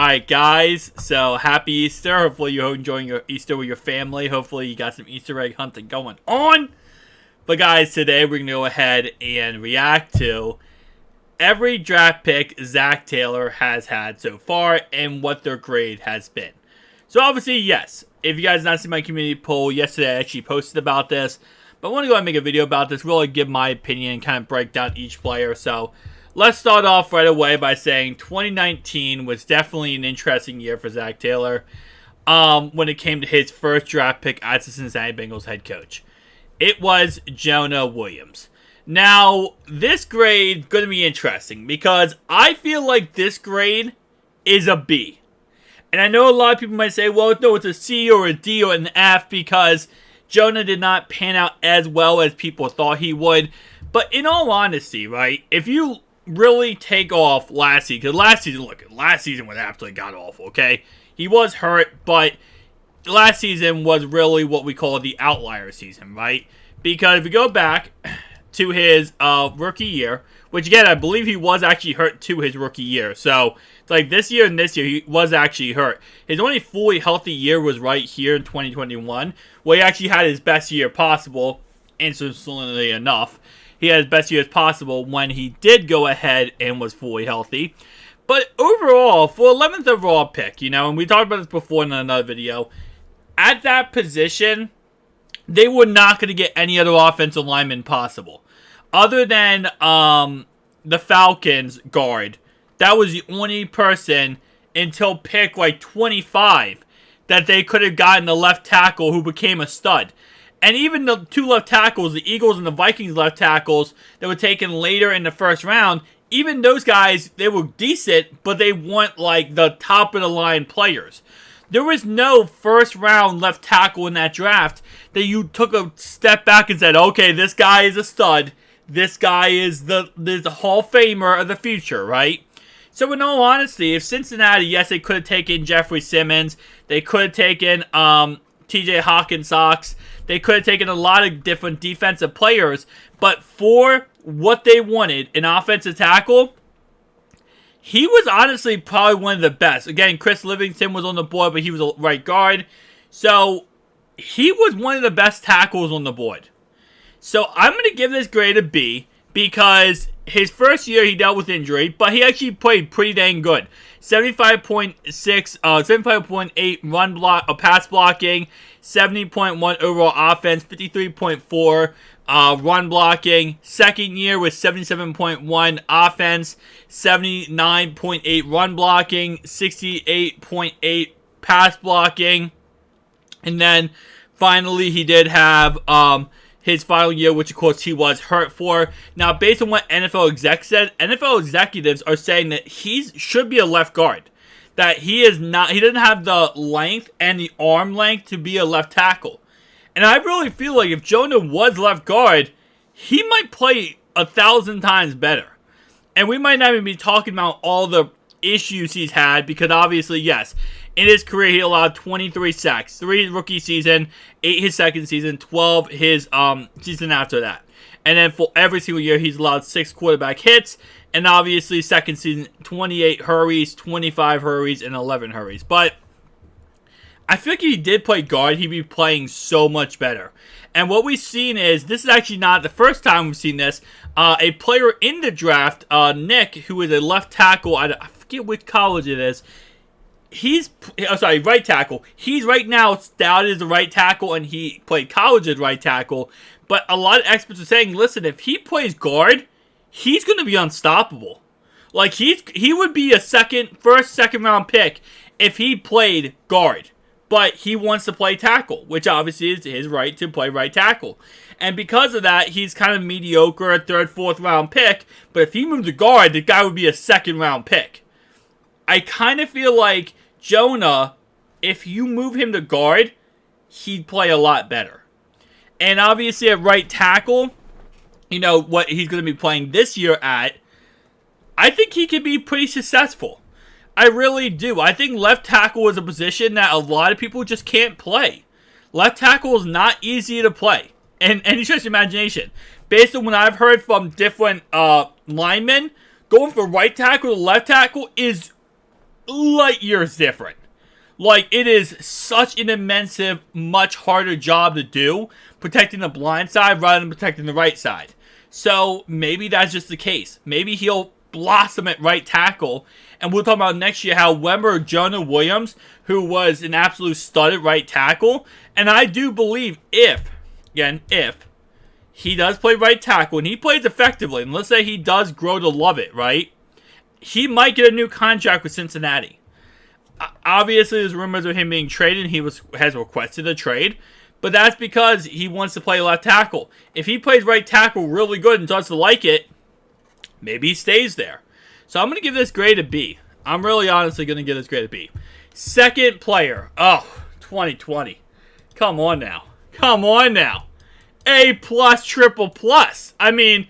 Alright guys, so happy Easter. Hopefully you're enjoying your Easter with your family. Hopefully you got some Easter egg hunting going on. But guys, today we're going to go ahead and react to every draft pick Zac Taylor has had so far and what their grade has been. So obviously, yes, if you guys not seen my community poll, yesterday I actually posted about this. But I want to go ahead and make a video about this, really give my opinion and kind of break down each player. So let's start off right away by saying 2019 was definitely an interesting year for Zac Taylor when it came to his first draft pick as the Cincinnati Bengals head coach. It was Jonah Williams. Now, this grade going to be interesting because I feel like this grade is a B. And I know a lot of people might say, well, no, it's a C or a D or an F because Jonah did not pan out as well as people thought he would. But in all honesty, right, if you really take off last season, because last season was absolutely god-awful, okay? He was hurt, but last season was really what we call the outlier season, right? Because if you go back to his rookie year, which again, I believe he was actually hurt to his rookie year. So, it's like this year and this year, he was actually hurt. His only fully healthy year was right here in 2021, where he actually had his best year possible, interestingly enough. He had his best year as possible when he did go ahead and was fully healthy. But overall, for 11th overall pick, and we talked about this before in another video, at that position, they were not going to get any other offensive lineman possible. Other than the Falcons guard, that was the only person until pick like 25 that they could have gotten a left tackle who became a stud. And even the two left tackles, the Eagles and the Vikings left tackles that were taken later in the first round, even those guys, they were decent, but they weren't like the top of the line players. There was no first round left tackle in that draft that you took a step back and said, okay, this guy is a stud. This guy is the Hall of Famer of the future, right? So in all honesty, if Cincinnati, yes, they could have taken Jeffrey Simmons. They could have taken TJ Hawkins. They could have taken a lot of different defensive players. But for what they wanted, an offensive tackle, he was honestly probably one of the best. Again, Chris Livingston was on the board, but he was a right guard. So he was one of the best tackles on the board. So I'm going to give this grade a B because his first year he dealt with injury, but he actually played pretty dang good. 75.8 run block, pass blocking, 70.1 overall offense, 53.4 run blocking. Second year was 77.1 offense, 79.8 run blocking, 68.8 pass blocking, and then finally he did have his final year, which of course he was hurt for. Now, based on what NFL exec said, NFL executives are saying that he should be a left guard. That he doesn't have the length and the arm length to be a left tackle. And I really feel like if Jonah was left guard, he might play 1,000 times better. And we might not even be talking about all the issues he's had because obviously, yes, in his career, he allowed 23 sacks. 3 his rookie season, 8 his second season, 12 his season after that. And then for every single year, he's allowed 6 quarterback hits. And obviously, second season, 28 hurries, 25 hurries, and 11 hurries. But I feel like if he did play guard, he'd be playing so much better. And what we've seen is, this is actually not the first time we've seen this. A player in the draft, Nick, who is a left tackle, I forget which college it is. Right tackle. He's right now stouted as the right tackle, and he played college as right tackle. But a lot of experts are saying, listen, if he plays guard, he's going to be unstoppable. Like, he would be a second round pick if he played guard. But he wants to play tackle, which obviously is his right to play right tackle. And because of that, he's kind of mediocre, a 3rd, 4th round pick. But if he moved to guard, the guy would be a 2nd round pick. I kind of feel like Jonah, if you move him to guard, he'd play a lot better. And obviously at right tackle, what he's going to be playing this year at, I think he could be pretty successful. I really do. I think left tackle is a position that a lot of people just can't play. Left tackle is not easy to play. And any stretch of imagination. Based on what I've heard from different linemen, going from right tackle to left tackle is light years different. Like, it is such an immense, much harder job to do, protecting the blind side rather than protecting the right side. So, maybe that's just the case. Maybe he'll blossom at right tackle, and we'll talk about next year how Weber Jonah Williams, who was an absolute stud at right tackle, and I do believe if he does play right tackle, and he plays effectively, and let's say he does grow to love it, right? He might get a new contract with Cincinnati. Obviously, there's rumors of him being traded, and he has requested a trade, but that's because he wants to play left tackle. If he plays right tackle really good and starts to like it, maybe he stays there. So I'm going to give this grade a B. I'm really honestly going to give this grade a B. Second player. Oh, 2020. Come on now. Come on now. A+, triple plus. I mean,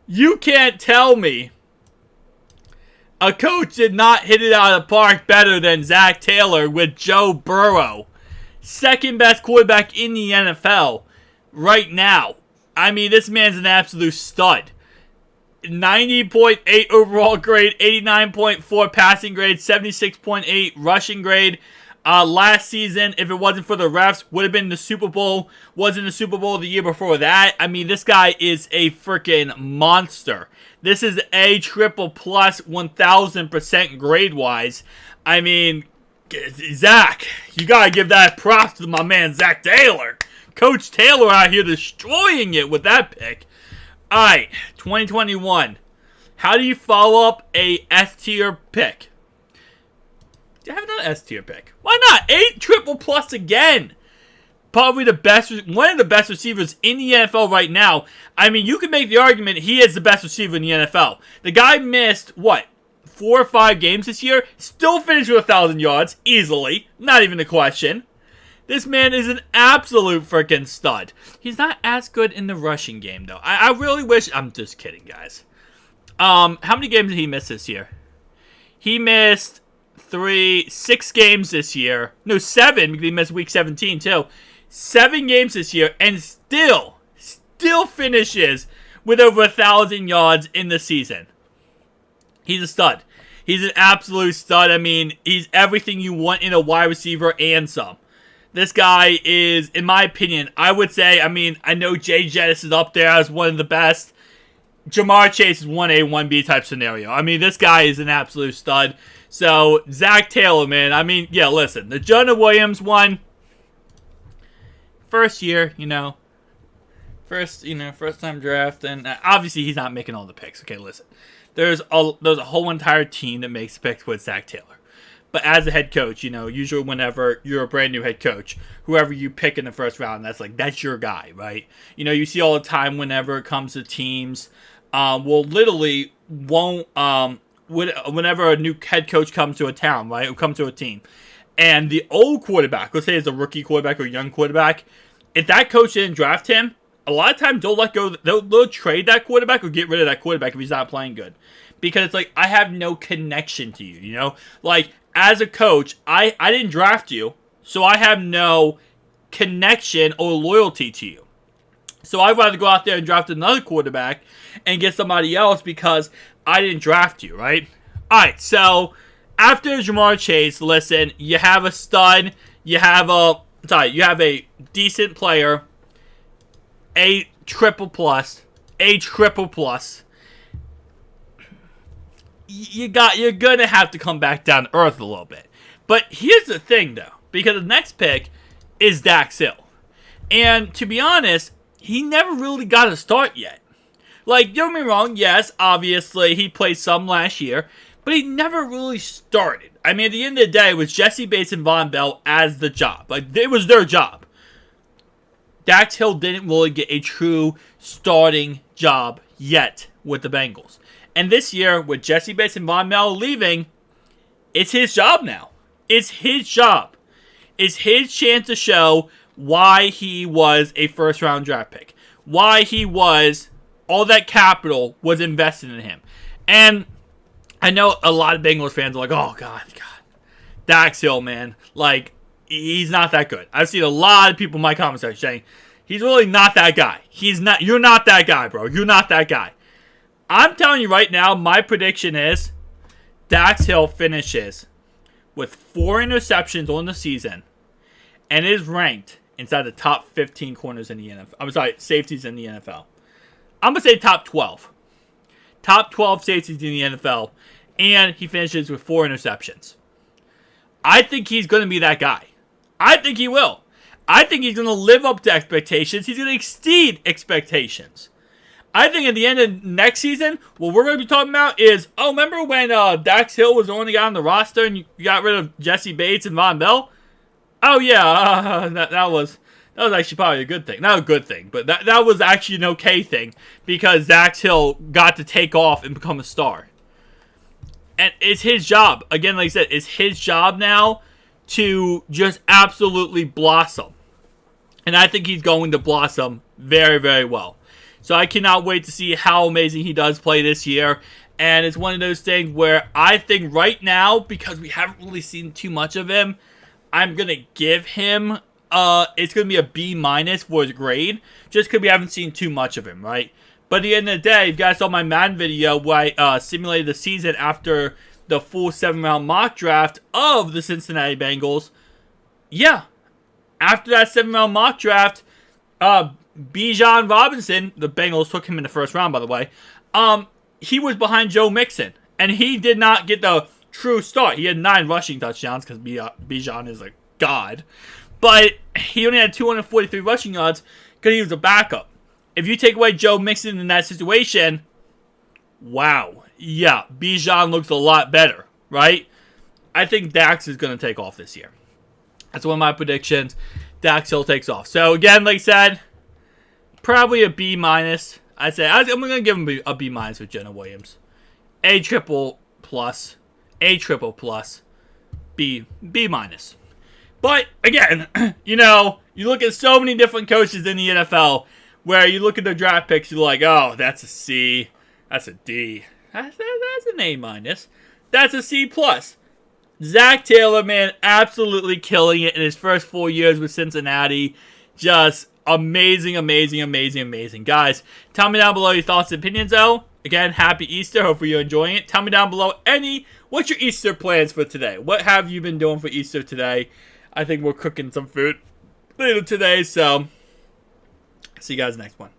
you can't tell me a coach did not hit it out of the park better than Zac Taylor with Joe Burrow. Second best quarterback in the NFL right now. I mean, this man's an absolute stud. 90.8 overall grade, 89.4 passing grade, 76.8 rushing grade. Last season, if it wasn't for the refs, would have been in the Super Bowl. Was in the Super Bowl the year before that. I mean, this guy is a freaking monster. This is A triple plus 1,000% grade-wise. I mean, Zach, you gotta give that props to my man Zac Taylor. Coach Taylor out here destroying it with that pick. Alright, 2021. How do you follow up a S-tier pick? I haven't done an S-tier pick. Why not? 8 triple plus again. Probably one of the best receivers in the NFL right now. I mean, you can make the argument he is the best receiver in the NFL. The guy missed, 4 or 5 games this year? Still finished with 1,000 yards, easily. Not even a question. This man is an absolute freaking stud. He's not as good in the rushing game, though. I really wish... I'm just kidding, guys. How many games did he miss this year? He missed 6 games this year. No, 7, because he missed week 17, too. 7 games this year, and still finishes with over 1,000 yards in the season. He's a stud. He's an absolute stud. I mean, he's everything you want in a wide receiver and some. This guy is, in my opinion, I would say, I mean, I know Jay Jettis is up there as one of the best. Jamar Chase is 1A, 1B type scenario. I mean, this guy is an absolute stud. So, Zac Taylor, man, I mean, yeah, listen. The Jonah Williams one, first year, first time draft, and obviously he's not making all the picks. Okay, listen. There's a whole entire team that makes picks with Zac Taylor. But as a head coach, usually whenever you're a brand new head coach, whoever you pick in the first round, that's your guy, right? You see all the time whenever it comes to teams, whenever a new head coach comes to a town, right, or comes to a team, and the old quarterback, let's say it's a rookie quarterback or a young quarterback, if that coach didn't draft him, a lot of times they'll trade that quarterback or get rid of that quarterback if he's not playing good. Because it's like, I have no connection to you, Like, as a coach, I didn't draft you, so I have no connection or loyalty to you. So I'd rather go out there and draft another quarterback and get somebody else because I didn't draft you, right? Alright, so after Jamar Chase, listen, you have a stud, you have a decent player, A triple plus. You're gonna have to come back down to earth a little bit. But here's the thing, though, because the next pick is Dax Hill, and to be honest, he never really got a start yet. Like, don't get me wrong, yes, obviously he played some last year, but he never really started. I mean, at the end of the day, it was Jesse Bates and Von Bell as the job. Like, it was their job. Dax Hill didn't really get a true starting job yet with the Bengals. And this year, with Jesse Bates and Von Bell leaving, it's his job now. It's his job. It's his chance to show why he was a first-round draft pick. Why all that capital was invested in him. And I know a lot of Bengals fans are like, oh, God. Dax Hill, man. Like, he's not that good. I've seen a lot of people in my comment section saying, he's really not that guy. You're not that guy, bro. You're not that guy. I'm telling you right now, my prediction is Dax Hill finishes with 4 interceptions on the season and is ranked inside the top 15 corners in the NFL. I'm sorry, safeties in the NFL. I'm going to say top 12. Top 12 safeties in the NFL. And he finishes with 4 interceptions. I think he's going to be that guy. I think he will. I think he's going to live up to expectations. He's going to exceed expectations. I think at the end of next season, what we're going to be talking about is, oh, remember when Dax Hill was the only guy on the roster and you got rid of Jesse Bates and Von Bell? Oh, yeah, that was actually probably a good thing. Not a good thing, but that was actually an okay thing because Dax Hill got to take off and become a star. And it's his job. Again, like I said, it's his job now to just absolutely blossom. And I think he's going to blossom very, very well. So I cannot wait to see how amazing he does play this year. And it's one of those things where I think right now, because we haven't really seen too much of him, I'm going to give him, it's going to be a B- for his grade, just because we haven't seen too much of him, right? But at the end of the day, if you guys saw my Madden video where I simulated the season after the full 7-round mock draft of the Cincinnati Bengals, yeah, after that 7-round mock draft, Bijan Robinson, the Bengals took him in the first round, by the way, he was behind Joe Mixon, and he did not get the true start. He had 9 rushing touchdowns because Bijan is a god, but he only had 243 rushing yards because he was a backup. If you take away Joe Mixon in that situation, wow, yeah, Bijan looks a lot better, right? I think Dax is going to take off this year. That's one of my predictions. Dax Hill takes off. So again, like I said, probably a B-. I'd say I'm going to give him a B- with Jenna Williams. A triple plus, B-. But again, you look at so many different coaches in the NFL where you look at their draft picks, you're like, oh, that's a C, that's a D, that's an A-. That's a C+. Zac Taylor, man, absolutely killing it in his first 4 years with Cincinnati. Just amazing. Guys, tell me down below your thoughts and opinions, though. Again, happy Easter. Hopefully you're enjoying it. Tell me down below what's your Easter plans for today? What have you been doing for Easter today? I think we're cooking some food later today, so see you guys next one.